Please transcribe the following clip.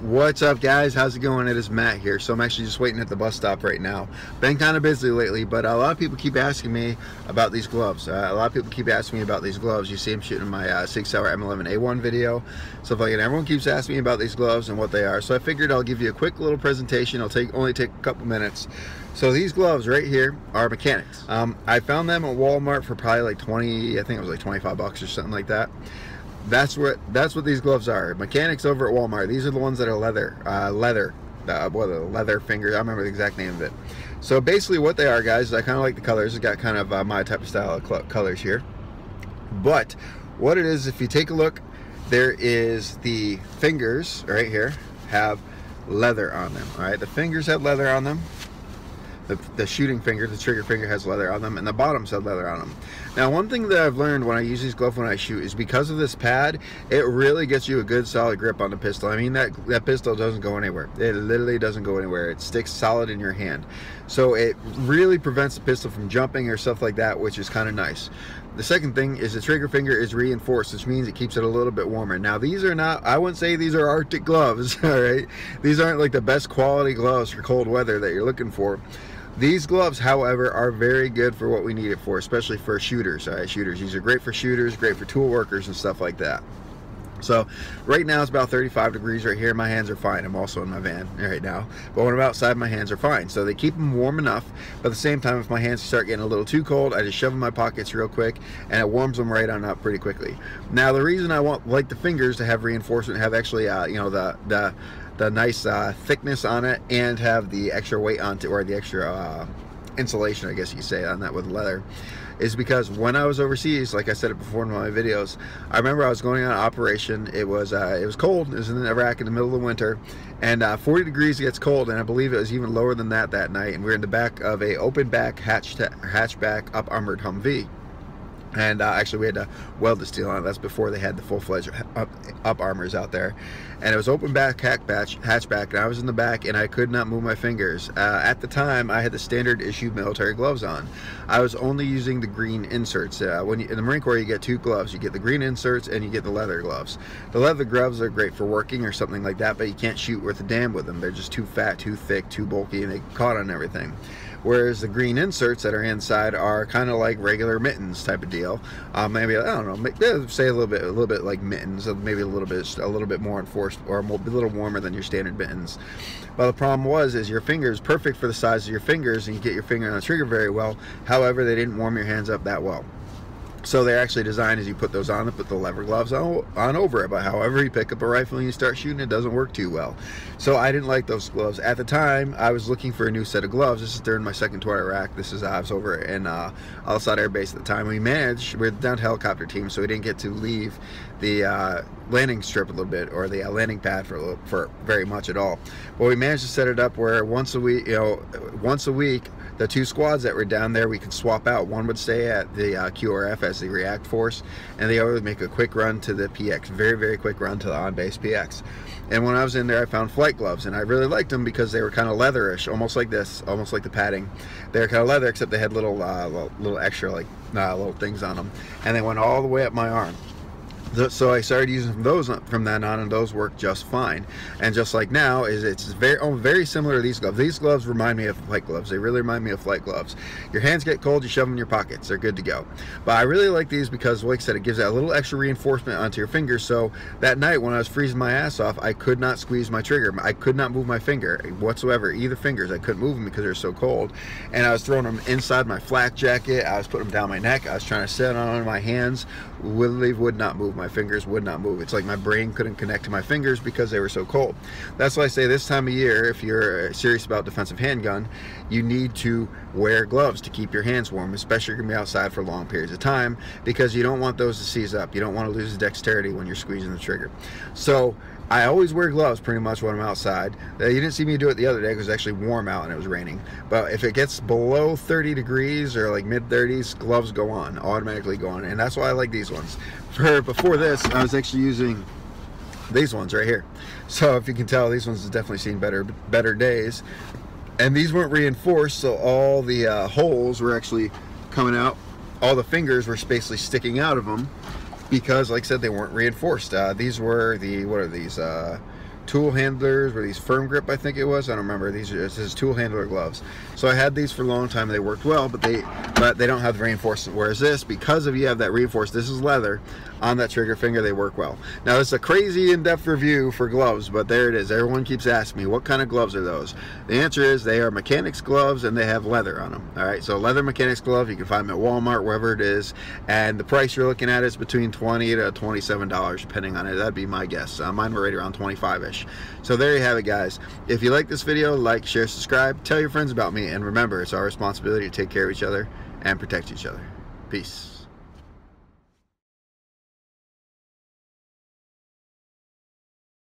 What's up, guys? How's it going? It is Matt here. So I'm actually just waiting at the bus stop right now. Been kind of busy lately, but a lot of people keep asking me about these gloves. A lot of people keep asking me about these gloves. You see them shooting my Sig Sauer M11A1 video, stuff like that. Everyone keeps asking me about these gloves and what they are. So I figured I'll give you a quick little presentation. It'll only take a couple minutes. So these gloves right here are Mechanics. I found them at Walmart for probably like 20, I think it was like 25 bucks or something like that. That's what these gloves are. Mechanics over at Walmart. These are the ones that are leather fingers. I remember the exact name of it. So basically what they are, guys, I kind of like the colors. It's got kind of my type of style of colors here. But what it is, if you take a look, there is the fingers right here have leather on them. All right, the fingers have leather on them. The shooting finger, the trigger finger, has leather on them, and the bottoms have leather on them. Now, one thing that I've learned when I use these gloves when I shoot is because of this pad, it really gets you a good solid grip on the pistol. I mean, that pistol doesn't go anywhere. It literally doesn't go anywhere. It sticks solid in your hand. So it really prevents the pistol from jumping or stuff like that, which is kind of nice. The second thing is the trigger finger is reinforced, which means it keeps it a little bit warmer. Now, these are not, I wouldn't say these are Arctic gloves, all right? These aren't like the best quality gloves for cold weather that you're looking for. These gloves, however, are very good for what we need it for, especially for shooters. All right, shooters. These are great for shooters, great for tool workers and stuff like that. So right now it's about 35 degrees right here. My hands are fine. I'm also in my van right now, but when I'm outside, my hands are fine. So they keep them warm enough, but at the same time, if my hands start getting a little too cold, I just shove them in my pockets real quick, and it warms them right on up pretty quickly. Now, the reason I like the fingers to have reinforcement, have actually you know, the nice thickness on it, and have the extra weight on it, or the extra insulation, I guess you could say, on that with leather, is because when I was overseas, like I said it before in one of my videos, I remember I was going on an operation. It was cold. It was in Iraq in the middle of the winter, and 40 degrees gets cold, and I believe it was even lower than that night, and we were in the back of a open back hatchback up armored Humvee. And actually we had to weld the steel on it. That's before they had the full-fledged up armors out there. And it was open back hatchback, and I was in the back, and I could not move my fingers. At the time, I had the standard issue military gloves on. I was only using the green inserts. In the Marine Corps, you get two gloves. You get the green inserts, and you get the leather gloves. The leather gloves are great for working or something like that, but you can't shoot worth a damn with them. They're just too fat, too thick, too bulky, and they caught on everything. Whereas the green inserts that are inside are kind of like regular mittens type of deal. Maybe, I don't know, say a little bit like mittens, maybe a little bit more enforced, or a little warmer than your standard mittens. But the problem is your fingers, perfect for the size of your fingers, and you get your finger on the trigger very well. However, they didn't warm your hands up that well. So they're actually designed, as you put those on, to put the leather gloves on over it. But however, you pick up a rifle and you start shooting, it doesn't work too well. So I didn't like those gloves. At the time, I was looking for a new set of gloves. This is during my second tour to Iraq. I was over in Al Asad Air Base at the time. We're down to helicopter team, so we didn't get to leave the landing strip a little bit, or the landing pad for very much at all. But we managed to set it up where once a week, the two squads that were down there, we could swap out. One would stay at the QRF as the React Force, and the other would make a quick run to the PX, very, very quick run to the on-base PX. And when I was in there, I found flight gloves, and I really liked them because they were kind of leatherish, almost like this, almost like the padding. They were kind of leather, except they had little extra little things on them, and they went all the way up my arm. So I started using those from then on, and those work just fine. And just like now, it's very similar to these gloves. These gloves remind me of flight gloves. They really remind me of flight gloves. Your hands get cold, you shove them in your pockets. They're good to go. But I really like these because, like I said, it gives that a little extra reinforcement onto your fingers. So that night when I was freezing my ass off, I could not squeeze my trigger. I could not move my finger whatsoever, either fingers. I couldn't move them because they're so cold. And I was throwing them inside my flak jacket. I was putting them down my neck. I was trying to sit on my hands. Literally would not move. My fingers would not move. It's like my brain couldn't connect to my fingers because they were so cold. That's why I say this time of year, if you're serious about defensive handgun, you need to wear gloves to keep your hands warm, especially if you're going to be outside for long periods of time, because you don't want those to seize up. You don't want to lose dexterity when you're squeezing the trigger. So I always wear gloves pretty much when I'm outside. You didn't see me do it the other day because it was actually warm out and it was raining. But if it gets below 30 degrees or like mid-30s, gloves go on, automatically go on. And that's why I like these ones. Before this, I was actually using these ones right here. So if you can tell, these ones have definitely seen better days. And these weren't reinforced, so all the holes were actually coming out. All the fingers were basically sticking out of them, because like I said, they weren't reinforced. These were what are these, tool handlers, or these firm grip, I think it was. I don't remember. This is tool handler gloves. So I had these for a long time. They worked well, but they don't have the reinforcement. Whereas this, because you have that reinforced, this is leather on that trigger finger, they work well. Now it's a crazy in-depth review for gloves, but there it is. Everyone keeps asking me, what kind of gloves are those? The answer is they are mechanics gloves, and they have leather on them. All right, so leather mechanics glove, you can find them at Walmart, wherever it is, and the price you're looking at is between $20 to $27, depending on it. That'd be my guess. Mine were right around 25-ish. So there you have it, guys. If you like this video, like, share, subscribe, tell your friends about me, and remember, it's our responsibility to take care of each other and protect each other. Peace.